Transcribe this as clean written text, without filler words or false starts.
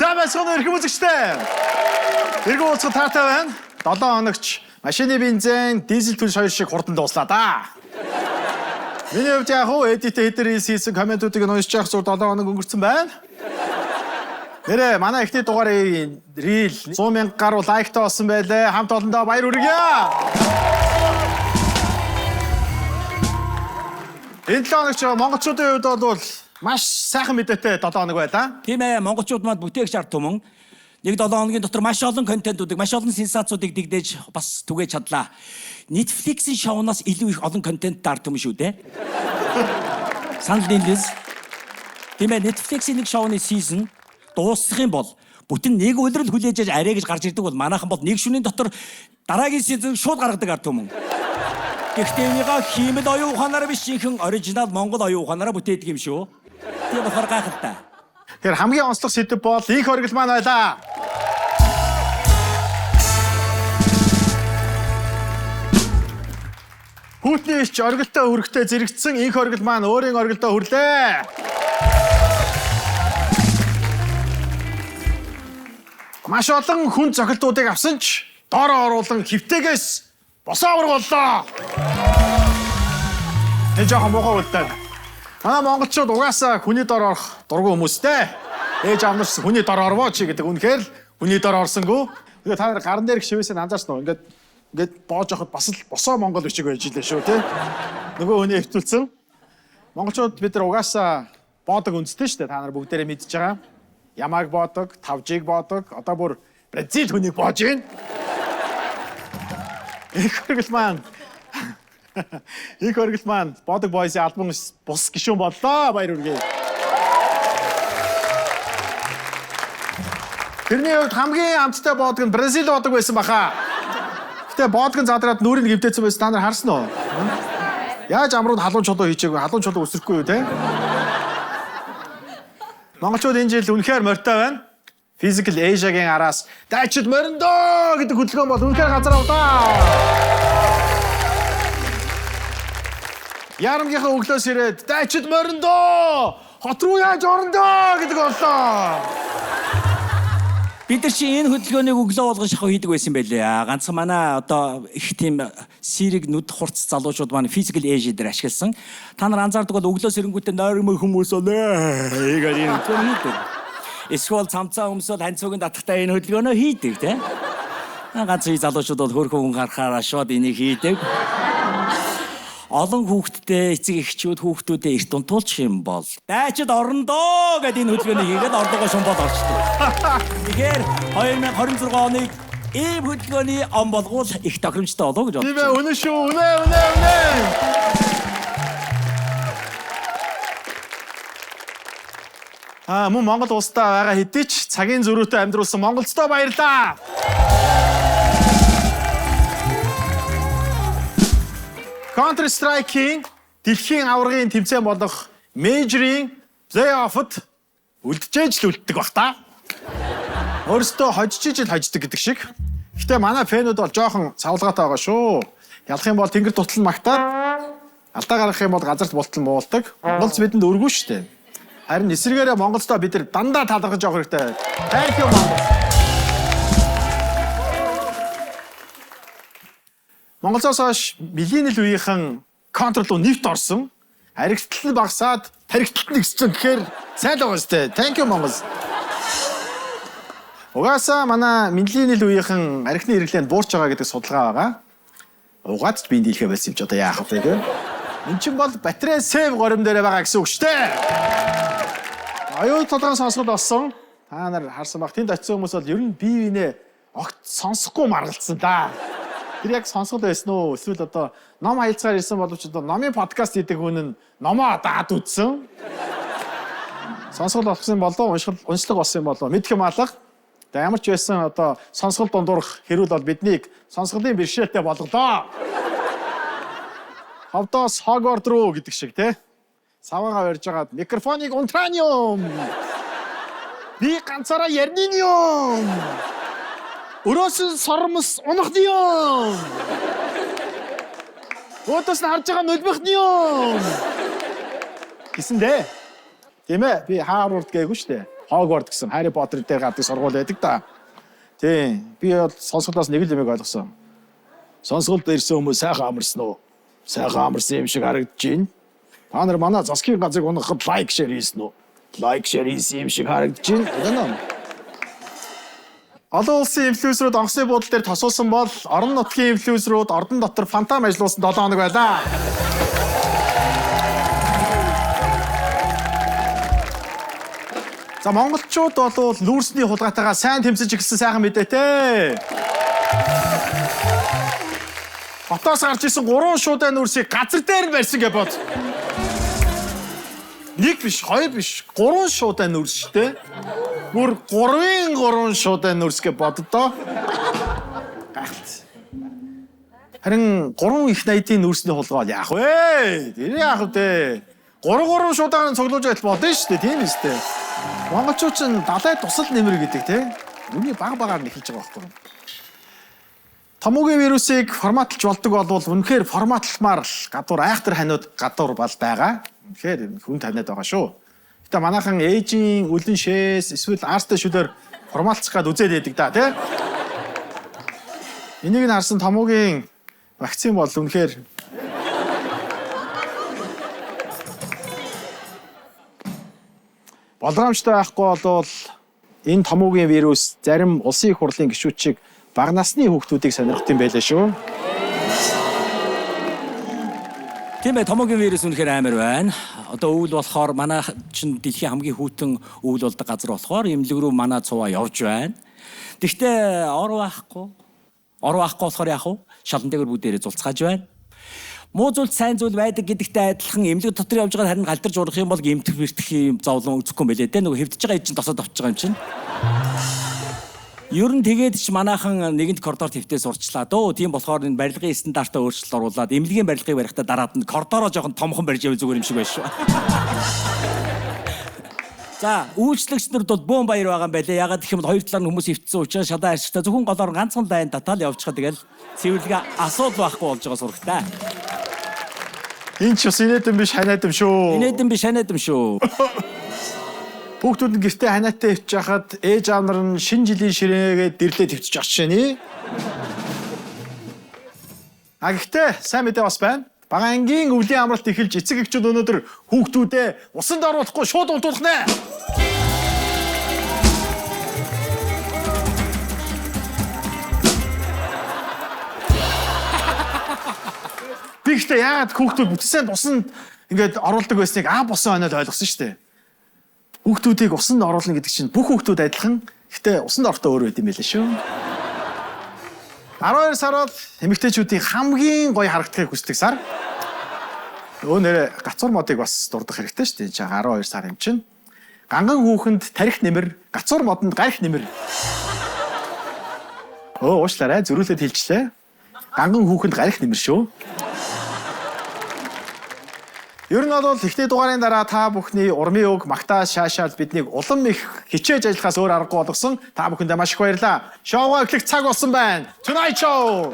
Сайн байцгаана эрхэм үзэгчдээ. Эргэн ууцхан таатай байна. 7 хоногч машины бензин, дизель түлш хоёр шиг хурдан дууслаа да. Миний хувьд яг хөө эдитэ хэдэр хийсэн комментуудыг уншиж явах зур 7 хоног өнгөрцөн байна. Нэрээ манай ихний дугаарыг рил 100,000 гаруй лайктай болсон байлээ. Хамт олондоо баяр хүргье. Энэ 7 хоногч монголчуудын хувьд бол маш сайхан мэдээтэй 7 хоног байлаа. Тийм ээ, монголчууд манд бүтээгч ард түмэн нэг 7 хоногийн дотор маш олон контентуудыг, маш олон сенсацуудыг дэгдээж бас түгээж чадлаа. Netflix-ийн шоунаас илүү их олон контент ард түмэн шүү дээ. Санал нийлээс. Тийм ээ, Netflix-ийн нэг шоуны season дуусах юм бол бүтэн нэг үлрэл хүлээж арай гэж гарч ирдэг бол манайхан бол нэг шөнийн дотор дараагийн season шууд гаргадаг ард түмэн. Гэхдээ энийгээ хиймэл оюун ухаанаараа биш жинхэнэ оригинал монгол оюун ухаанаараа бүтээдэг юм шүү. Тийм болохоор гайхалтай. Тэгэхээр хамгийн онцлог сэдв бол инх оргил маань байлаа. Хүүтний ич оргилтой хүрэхтэй зэрэгцсэн инх оргил маань өөрийн оргилдоо хүрлээ. Маш олон хүн зохилтуудыг авсан ч доороо оруулан хөвтэйгээс босоо аваргаллаа. Тэ жоохон муухай үлдээ. Манай монголчууд угаасаа хүний дор орох дургүй хүмүүстэй. Ээж амнаас хүний дор орвоо чи гэдэг. Үнэхээр л хүний дор орсонгүй. Тэгээ та нар гаран дээр гişвээсээ анзаарсан уу? Ингээд боож явахад бас л босоо монгол бичиг байж илээ шүү, тий? Нөгөө хүний хэвтүүлсэн. Монголчууд бид нар угаасаа боодог үндэстэй шүү дээ. Та нар бүгдээрээ мэдж байгаа. Ямааг боодог, тавжийг боодог. Одоо бүр Бразил хүнийг боож байна. Их оргил маань. Их оргил маань бодог бойсын альбом бус гишүүн боллоо. Баяр хүргэе. Тэрний хувьд хамгийн амттай бодог нь Бразил бодог байсан баха. Гэтэ бодог нь задраад нүрийг гівдээсэн байсан та нар харсан уу? Яаж амрууд халуун чулуу хийчихэв? Халуун чулуу өсөхгүй юу те? Монголчууд энэ жил үнэхээр морьтой байна. Physical Asia-гийн араас дайчид мориндоо гэдэг хөдөлгөөн бол үнэхээр газар авдаа. Ярамгийнхаа өглөөс ирээд дайчид мориндоо хот руу яаж орондоо гэдэг боллоо. Бид нар чи энэ хөдөлгөөнийг өглөө болгон шахуу хийдэг байсан байлээ. Ганцхан манай одоо их тийм сэрэг нүд хурц залуучууд маань Physical Asia дээр ашигласан. Та нар анзаардаг бол өглөө сэрэнгүүтээ нойрмог хүмүүс олээ. Эгаар энэ хийдэг. Эсвэл цамцаа өмсөөл ханцуугийн татахтай энэ хөдөлгөөнөө хийдэг тийм. Ганцхан залуучууд бол хөрхөн хүн гарахаараа шууд энийг хийдэг. Олон хүүхдтэй эцэг эхчүүд хүүхдүүдэд эрт унтуулчих юм бол дайчид орондоо гэдэг энэ хөдөлгөөнийг хийгээд орлогоо шумбал орчдөг. Тэгэхээр 2026 оны ийм хөдөлгөөний он болгуул их тохиромжтой болов гэж бодож байна. Тийм ээ, үнэ шүү. Үнэ. Мөн Монгол улстай байгаа хэдий ч цагийн зөрүүтэй амьдруулсан монголчдоо баярлаа. Counter-Strike-ийн дэлхийн аваргын тэмцээн болох Major-ийн Play-Off-д үлдчихэж л үлддэг бах та. Өөрөөсөө хожиж ижил хождог гэдэг шиг. Гэтэ манай фэнүүд бол жоохон савлгаатай байгаа шүү. Ялах юм бол тэнгэр тутал магтаад алдаа гаргах юм бол газарт болтол муулдаг. Монголч бидэнд өргөө шүү дээ. Харин эсвэргээрээ монголчдоо бид нар дандаа талархаж явах хэрэгтэй. Thank you Монгол. Монголоос хойш милийн үеийнхэн контрол руу нэвт орсон. Харигтлал багасаад таригтлал нэгссэн гэхээр сайн л байгаа шүү дээ. Thank you Монгол. Угаасаа манай милийн үеийнхэн архины хэрэглээнд буурч байгаа гэдэг судалгаа байгаа. Угаад ч биеийн дийлхэ байсан юм ч одоо яах вэ гэх. Энд чинь бол батарей сейв горим дээр байгаа гэсэн үг шүү дээ. Аюул толгойн сонсгол болсон. Та нар харсан баг тэнд очисон хүмүүс бол ер нь бие биенээ огт сонсохгүй маргалцсан да. Тэр яг сонсгол байсан уу? Эсвэл одоо ном аялцгаар ирсэн боловч одоо номын подкаст хийдэг хүн нь номоо даад үзсэн. Сонсгол болсон болов уншлаг болсон юм болов мэдх юм алга. Тэгээ ямар ч байсан одоо сонсгол дундуурах хэрүүл бол биднийг сонсголын бэрхшээлтэй болгодоо. Хавдаас Хогвартс руу гэдэг шиг те. Саваагаа барьж агаад микрофоныг унтраниум. Би ганцаараа ярины юм. Өрөөс сормос унахны юм. Өдөөс нь харж байгаа нөлбөхний юм. Гэсэн дээ. Тийм ээ, би Харвард гээгүй шүү дээ. Хогвартс гэсэн Harry Potter дээр гадаг сургууль байдаг да. Тийм. Би бол сонсголоос нэг л юм ойлгосон. Сонсголд ирсэн хүмүүс сайхан амарсан уу? Сайхан амарсан юм шиг харагдаж байна. Та нар манай засгийн газрыг унахад лайк шеэр хийсэн үү? Лайк шеэр хийсэн юм шиг харагдаж байна. Гэнэ. Олон улсын инфлюенсерүүд онгоцны буудлын дээр тосуулсан бол орон нутгийн инфлюенсерүүд ордон дотор фантам ажиллуулсан 7 хоног байлаа. За монголчууд бол нүүрсний хулгаатайгаа сайн тэмцэж ирсэн сайхан мэдээтэй. Хотоос гарч исэн 3 шуудай нүүрсийг газар дээр нь барьсан гэж бод. Нэг биш, хоёр биш, 3 шуудай нүүрс шүү дээ. Бүр 3 шуудай нүүрс гэж боддоо. Гайхалтай. Харин 3 их найдын нүүрсний хулгай яах вэ? Тэр яах вэ? 3 шуудаагаар цуглуулж байл бодно шүү дээ, тийм ээ дээ. Монголчууд ч далай тусал нэмэр гэдэг тийм. Үний баг-багаар нэхэлж байгаа байхгүй. Томоогийн вирусыг форматлж болдог бол үнэхээр форматлмаар л гадуур айхтар ханиуд гадуур бол байгаа. Үнэхээр хүн таниад байгаа шүү. Гэтэ манайхан ээжийн үлэн шээс эсвэл арстай шүлээр форматлцах гад үзээд байдаг да тийм. Энийг нь харсан томоогийн вакцин бол үнэхээр болгоомжтой байхгүй бол энэ томоогийн вирус зарим улсын их хурлын гишүүдчиг бага насны хүүхдүүдийг сонирхох юм байлаа шүү. Тийм ээ, томоогийн вирус үнэхээр амар байна. Одоо өвөл болохоор манай чинь дэлхийн хамгийн хүйтэн өвөл болдог газар болохоор эмнэлэг рүү манай цуваа явж байна. Гэхдээ ор байхгүй болохоор яах вэ? Шалантэйгэр бүгдээрээ зулцгааж байна. Муу зүйл сайн зүйл байдаг гэдэгтэй адилхан эмнэлэг дотор явж байгаа харин галдарч урах юм бол гэмтэх бэртэх юм зовлон үзэхгүй юм байлээ те. Нөгөө хэвдэж байгаа эд чинь тосоод авчих байгаа юм чинь. Ер нь тэгээд ч манайхан нэгэнт коридор твтээ сурчлаа дөө. Тийм болохоор энэ барилгын стандартаа өөрчлөлт оруулаад эмнэлгийн барилгыг барихтаа дараад нь коридороо жоохон томхон барьж явах зүгээр юм шиг байна шүү. За, үйлчлэгч нарт бол бөөн баяр байгаа юм байлээ. Ягаад гэх юм бол хоёр талаар нь хүмүүс өвдсөн учраас шадаа ашигтай зөвхөн голоор ганцхан лайн татаал явчихаа тэгэл цэвэрлэгээ асуудал байхгүй болж байгаа сурагтай. Энэ ч бас инээдэн биш ханиадам шүү. Инээдэн биш ханиадам шүү. Хүүхдүүд нь гэртээ ханиатай өвч хахад ээж аав нар нь шинэ жилийн ширээгээ дэрлээ твчиж ах шээ. А гэхдээ сайн мэдээ бас байна. Бага ангийн өвлийн амралт эхэлж эцэг эхчүүд өнөөдөр хүүхдүүдээ усанд оруулахгүй шууд унтуулах нэ. Би гэхдээ яагаад хүүхдүүд бүтсэнд усанд ингээд оруулдаг байсныг босон онол ойлгосон шүү дээ. Хүүхдүүдийг усанд оруулна гэдэг чинь бүх хүүхдүүд адилхан. Гэхдээ усанд орохдоо өөр байд юм байлаа шүү. 12 сар бол эмэгтэйчүүдийн хамгийн гоё харагдахыг хүсдэг сар. Нэрэ гацуур модыг бас дурдах хэрэгтэй шүү дээ. Чаа 12 сар юм чинь. Ганган хүүхэнд тарих нэмэр, гацуур модонд гарих нэмэр. Уушлаарай, зөрүүлээд хэлчлээ. Ганган хүүхэнд гарих нэмэр шүү. Ер нь бол эхний дугаарын дараа та бүхний урмын үг, магтаал, шаашаал биднийг улам их хичээж ажиллахаас өөр аргагүй болгосон. Та бүхэндээ маш их баярлалаа. Шоугаа эхлэх цаг болсон байна. Tonight Show.